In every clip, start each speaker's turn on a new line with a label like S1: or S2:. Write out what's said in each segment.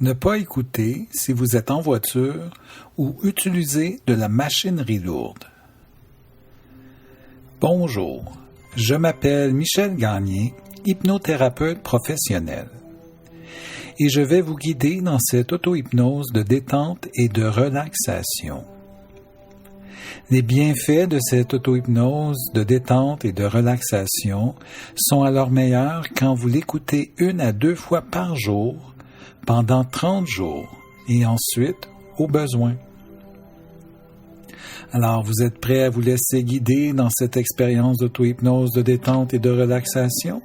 S1: Ne pas écouter si vous êtes en voiture ou utilisez de la machinerie lourde. Bonjour, je m'appelle Michel Gagné, hypnothérapeute professionnel. Et je vais vous guider dans cette auto-hypnose de détente et de relaxation. Les bienfaits de cette auto-hypnose de détente et de relaxation sont à leur meilleur quand vous l'écoutez 1 à 2 fois par jour pendant 30 jours et ensuite au besoin. Alors, vous êtes prêts à vous laisser guider dans cette expérience d'auto-hypnose de détente et de relaxation?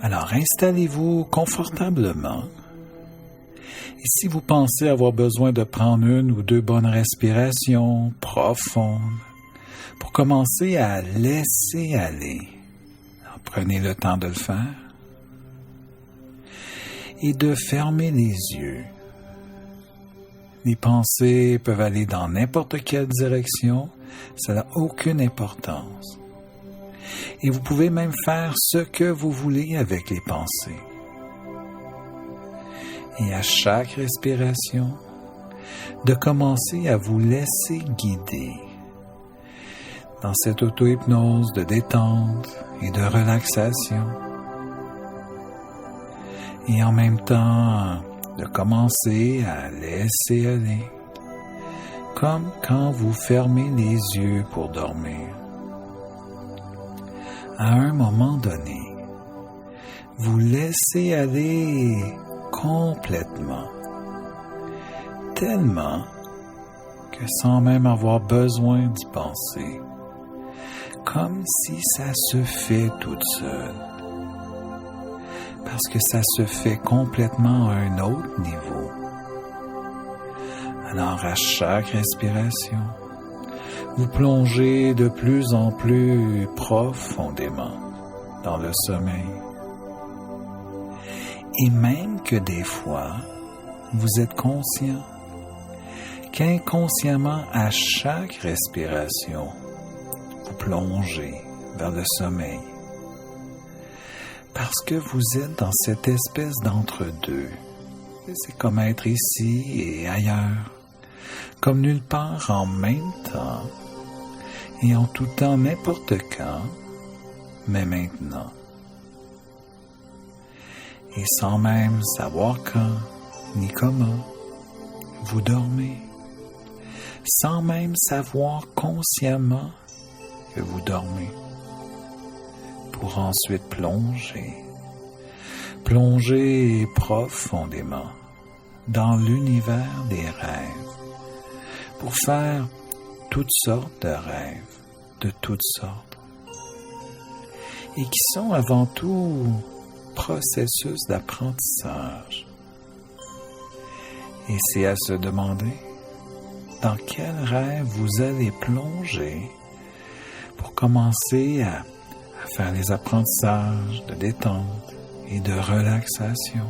S1: Alors, installez-vous confortablement. Et si vous pensez avoir besoin de prendre 1 ou 2 bonnes respirations profondes pour commencer à laisser aller, alors prenez le temps de le faire et de fermer les yeux. Les pensées peuvent aller dans n'importe quelle direction, ça n'a aucune importance. Et vous pouvez même faire ce que vous voulez avec les pensées. Et à chaque respiration, de commencer à vous laisser guider dans cette auto-hypnose de détente et de relaxation. Et en même temps, de commencer à laisser aller, comme quand vous fermez les yeux pour dormir. À un moment donné, vous laissez aller complètement, tellement que sans même avoir besoin d'y penser, comme si ça se fait toute seule, parce que ça se fait complètement à un autre niveau. Alors à chaque respiration, vous plongez de plus en plus profondément dans le sommeil. Et même que des fois, vous êtes conscient qu'inconsciemment, à chaque respiration, vous plongez vers le sommeil. Parce que vous êtes dans cette espèce d'entre-deux. C'est comme être ici et ailleurs, comme nulle part en même temps, et en tout temps n'importe quand, mais maintenant. Et sans même savoir quand, ni comment, vous dormez, sans même savoir consciemment que vous dormez, pour ensuite plonger profondément dans l'univers des rêves, pour faire toutes sortes de rêves, de toutes sortes, et qui sont avant tout processus d'apprentissage. Et c'est à se demander dans quel rêve vous allez plonger pour commencer à faire les apprentissages de détente et de relaxation.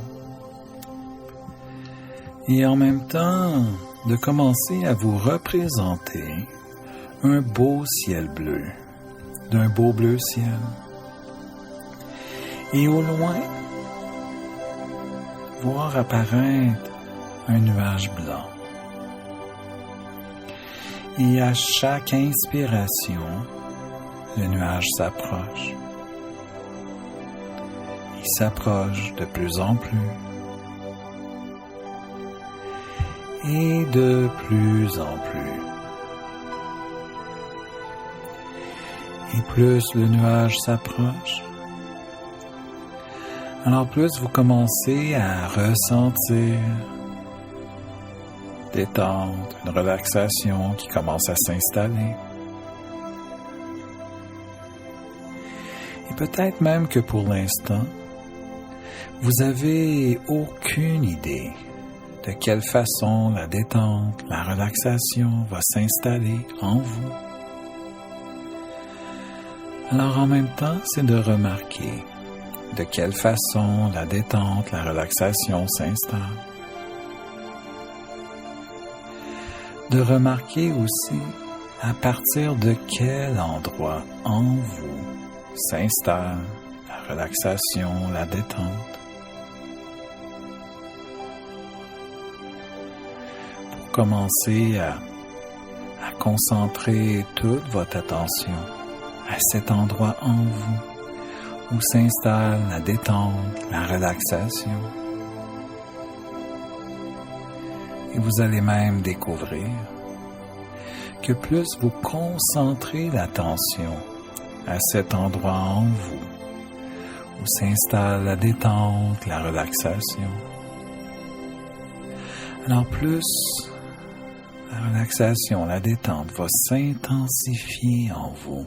S1: Et en même temps, de commencer à vous représenter un beau ciel bleu, d'un beau bleu ciel. Et au loin, voir apparaître un nuage blanc. Et à chaque inspiration, le nuage s'approche. Il s'approche de plus en plus. Et de plus en plus. Et plus le nuage s'approche, alors plus vous commencez à ressentir détente, une relaxation qui commence à s'installer. Et peut-être même que pour l'instant, vous n'avez aucune idée de quelle façon la détente, la relaxation va s'installer en vous. Alors en même temps, c'est de remarquer de quelle façon la détente, la relaxation s'installe. De remarquer aussi à partir de quel endroit en vous s'installe la relaxation, la détente. commencer à concentrer toute votre attention à cet endroit en vous où s'installe la détente, la relaxation. Et vous allez même découvrir que plus vous concentrez l'attention à cet endroit en vous où s'installe la détente, la relaxation, alors plus la relaxation, la détente va s'intensifier en vous,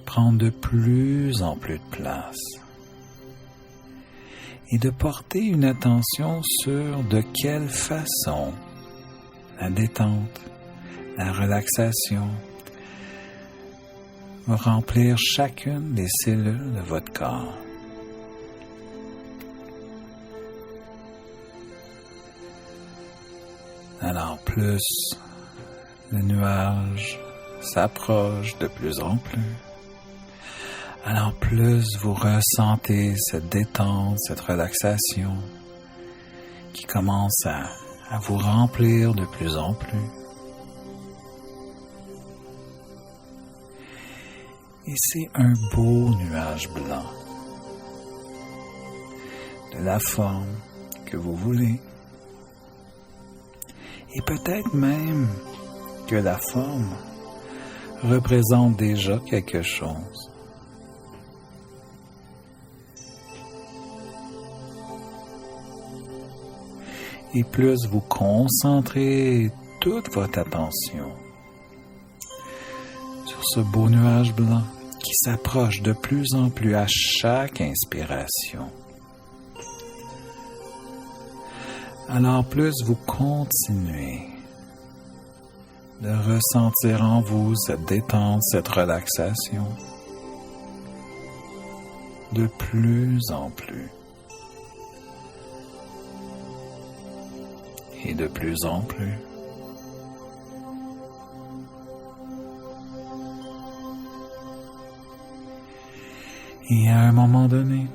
S1: prendre de plus en plus de place et de porter une attention sur de quelle façon la détente, la relaxation va remplir chacune des cellules de votre corps. Alors plus le nuage s'approche de plus en plus, alors plus vous ressentez cette détente, cette relaxation qui commence à vous remplir de plus en plus. Et c'est un beau nuage blanc, de la forme que vous voulez. Et peut-être même que la forme représente déjà quelque chose. Et plus vous concentrez toute votre attention sur ce beau nuage blanc qui s'approche de plus en plus à chaque inspiration, alors plus vous continuez de ressentir en vous cette détente, cette relaxation, de plus en plus. Et de plus en plus. Et à un moment donné,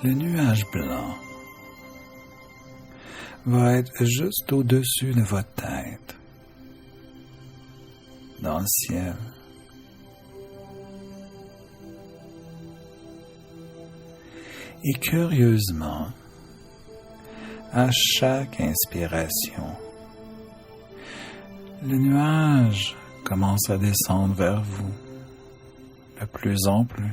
S1: le nuage blanc va être juste au-dessus de votre tête, dans le ciel. Et curieusement, à chaque inspiration, le nuage commence à descendre vers vous de plus en plus.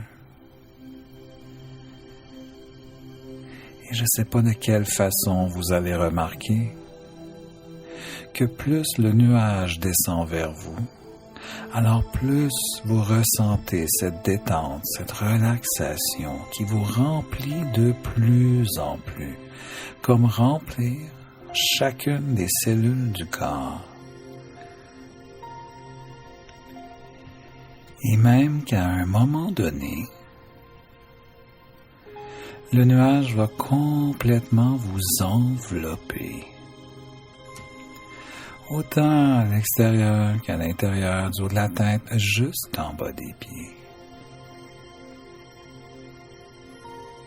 S1: Et je ne sais pas de quelle façon vous allez remarquer que plus le nuage descend vers vous, alors plus vous ressentez cette détente, cette relaxation qui vous remplit de plus en plus, comme remplir chacune des cellules du corps. Et même qu'à un moment donné, le nuage va complètement vous envelopper, autant à l'extérieur qu'à l'intérieur du haut de la tête, jusqu'en bas des pieds.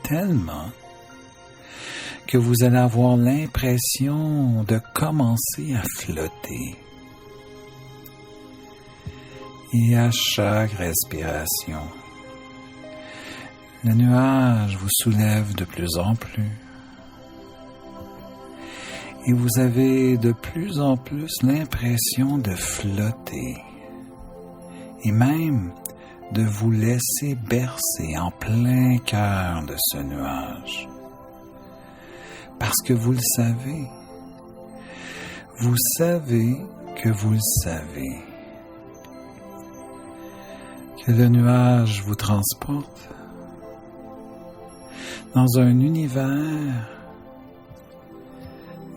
S1: Tellement que vous allez avoir l'impression de commencer à flotter. Et à chaque respiration, le nuage vous soulève de plus en plus. Et vous avez de plus en plus l'impression de flotter. Et même de vous laisser bercer en plein cœur de ce nuage. Parce que vous le savez. Vous savez que vous le savez. Que le nuage vous transporte dans un univers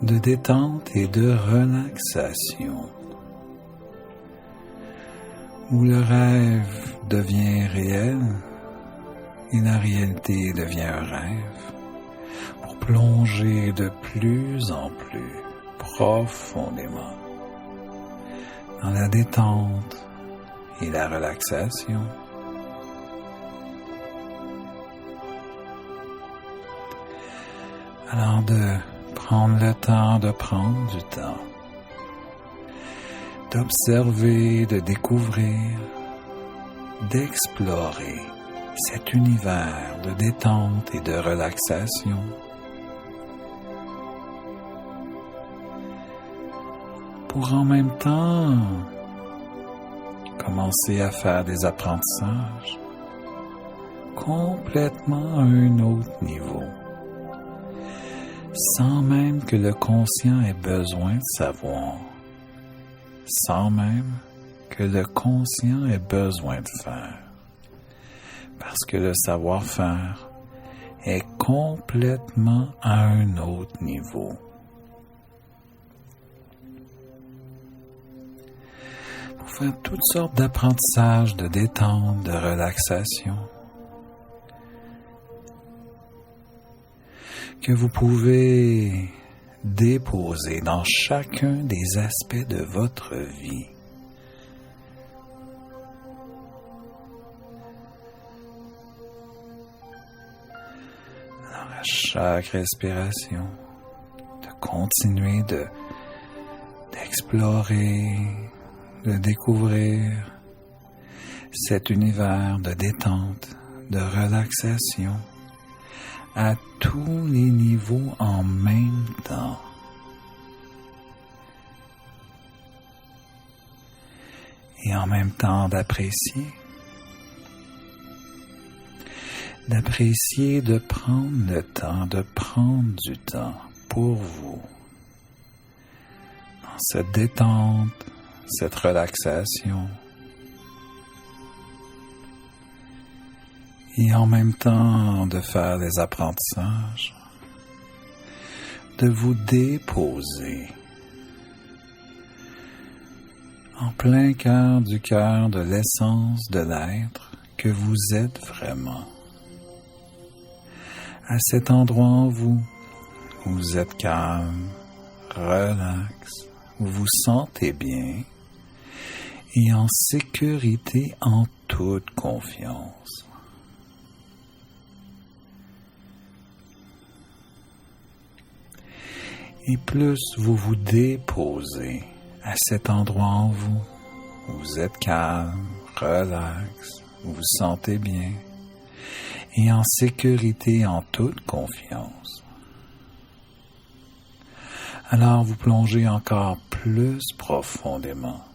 S1: de détente et de relaxation, où le rêve devient réel et la réalité devient un rêve, pour plonger de plus en plus profondément dans la détente et la relaxation. Alors de prendre le temps de prendre du temps, d'observer, de découvrir, d'explorer cet univers de détente et de relaxation. Pour en même temps commencer à faire des apprentissages complètement à un autre niveau, sans même que le conscient ait besoin de savoir, sans même que le conscient ait besoin de faire, parce que le savoir-faire est complètement à un autre niveau. Pour faire toutes sortes d'apprentissages de détente, de relaxation, que vous pouvez déposer dans chacun des aspects de votre vie. Alors, à chaque respiration, de continuer d'explorer, de découvrir cet univers de détente, de relaxation, à tous les niveaux en même temps. Et en même temps d'apprécier de prendre le temps, de prendre du temps pour vous, dans cette détente, cette relaxation, et en même temps de faire des apprentissages, de vous déposer en plein cœur du cœur de l'essence de l'être que vous êtes vraiment. À cet endroit en vous, où vous êtes calme, relax, où vous vous sentez bien et en sécurité, en toute confiance. Et plus vous vous déposez à cet endroit en vous, où vous êtes calme, relax, où vous vous sentez bien et en sécurité, en toute confiance. Alors vous plongez encore plus profondément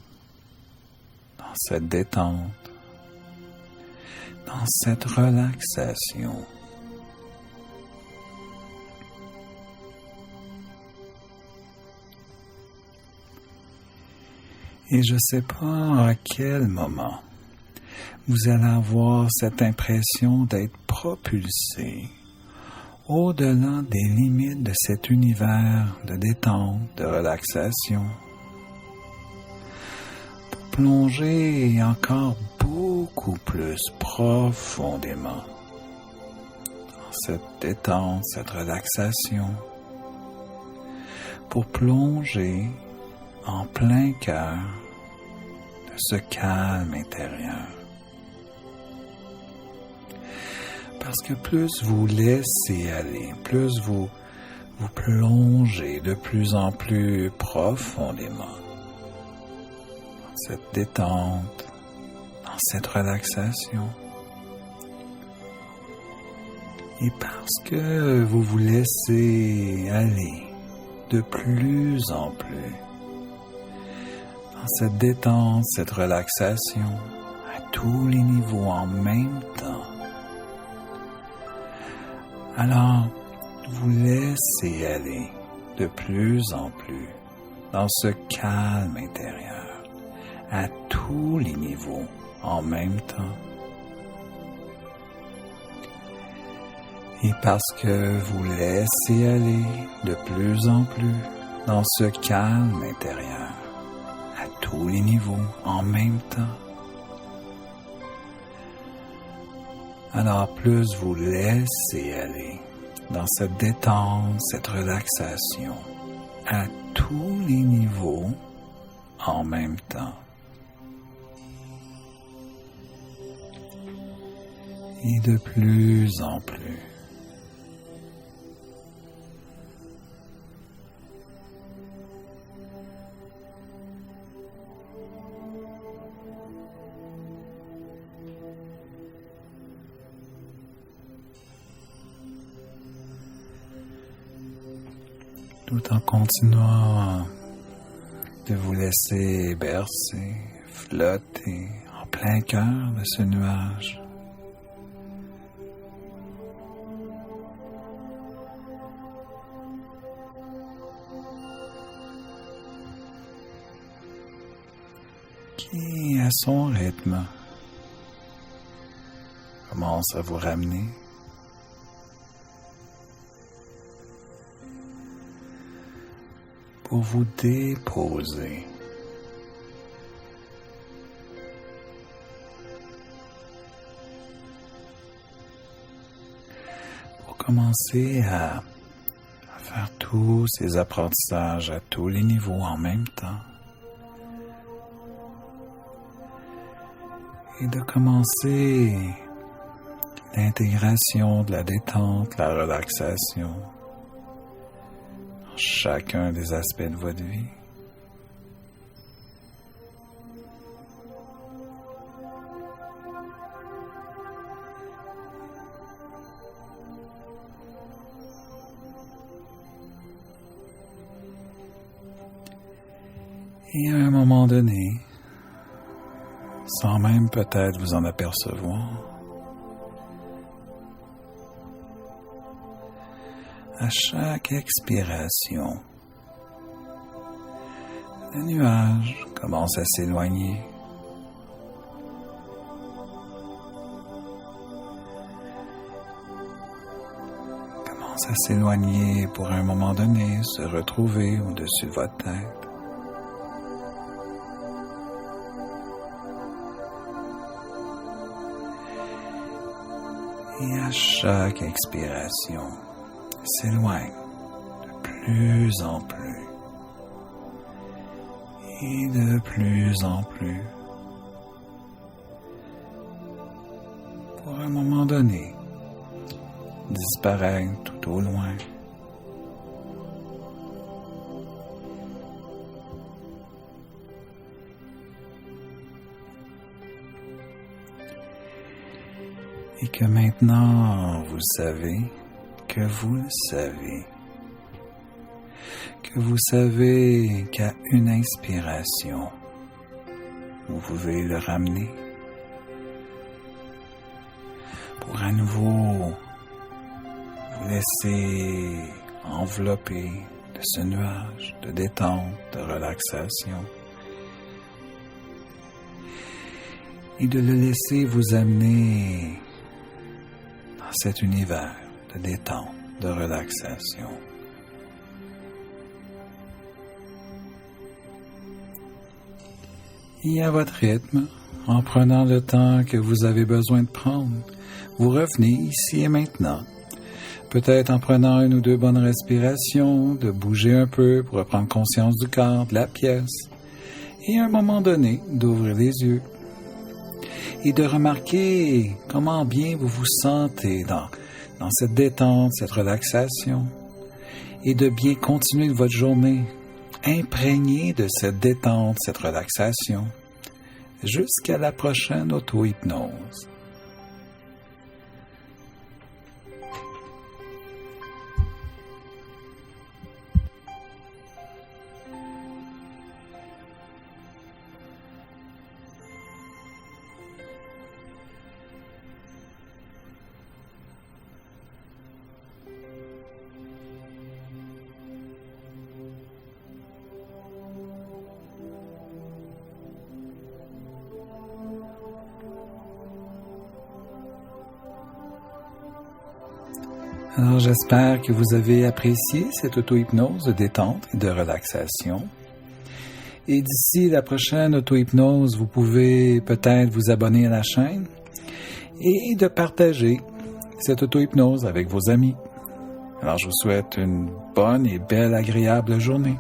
S1: dans cette détente, dans cette relaxation. Et je ne sais pas à quel moment vous allez avoir cette impression d'être propulsé au-delà des limites de cet univers de détente, de relaxation, pour plonger encore beaucoup plus profondément dans cette détente, cette relaxation, pour plonger en plein cœur de ce calme intérieur. Parce que plus vous laissez aller, plus vous plongez de plus en plus profondément dans cette détente, dans cette relaxation. Et parce que vous vous laissez aller de plus en plus dans cette détente, cette relaxation, à tous les niveaux en même temps, alors vous laissez aller de plus en plus dans ce calme intérieur, à tous les niveaux en même temps. Et parce que vous laissez aller de plus en plus dans ce calme intérieur, à tous les niveaux en même temps, alors plus vous laissez aller dans cette détente, cette relaxation, à tous les niveaux en même temps. Et de plus en plus. tout en continuant de vous laisser bercer, flotter en plein cœur de ce nuage. Qui, à son rythme, commence à vous ramener pour vous déposer. Pour commencer à faire tous ces apprentissages à tous les niveaux en même temps. Et de commencer l'intégration de la détente, la relaxation dans chacun des aspects de votre vie. Et à un moment donné, sans même peut-être vous en apercevoir, à chaque expiration, le nuage commence à s'éloigner. Commence à s'éloigner pour à un moment donné se retrouver au-dessus de votre tête. Et à chaque expiration, s'éloigne de plus en plus et de plus en plus pour un moment donné disparaître tout au loin. Et que maintenant vous savez que vous le savez, que vous savez qu'à une inspiration, vous pouvez le ramener pour à nouveau vous laisser envelopper de ce nuage de détente, de relaxation et de le laisser vous amener dans cet univers de détente, de relaxation. Et à votre rythme, en prenant le temps que vous avez besoin de prendre, vous revenez ici et maintenant. Peut-être en prenant une ou deux bonnes respirations, de bouger un peu pour reprendre conscience du corps, de la pièce, et à un moment donné, d'ouvrir les yeux et de remarquer comment bien vous vous sentez dans cette détente, cette relaxation, et de bien continuer votre journée imprégné de cette détente, cette relaxation, jusqu'à la prochaine auto-hypnose. Alors j'espère que vous avez apprécié cette auto-hypnose de détente et de relaxation. Et d'ici la prochaine auto-hypnose, vous pouvez peut-être vous abonner à la chaîne et de partager cette auto-hypnose avec vos amis. Alors je vous souhaite une bonne et belle agréable journée.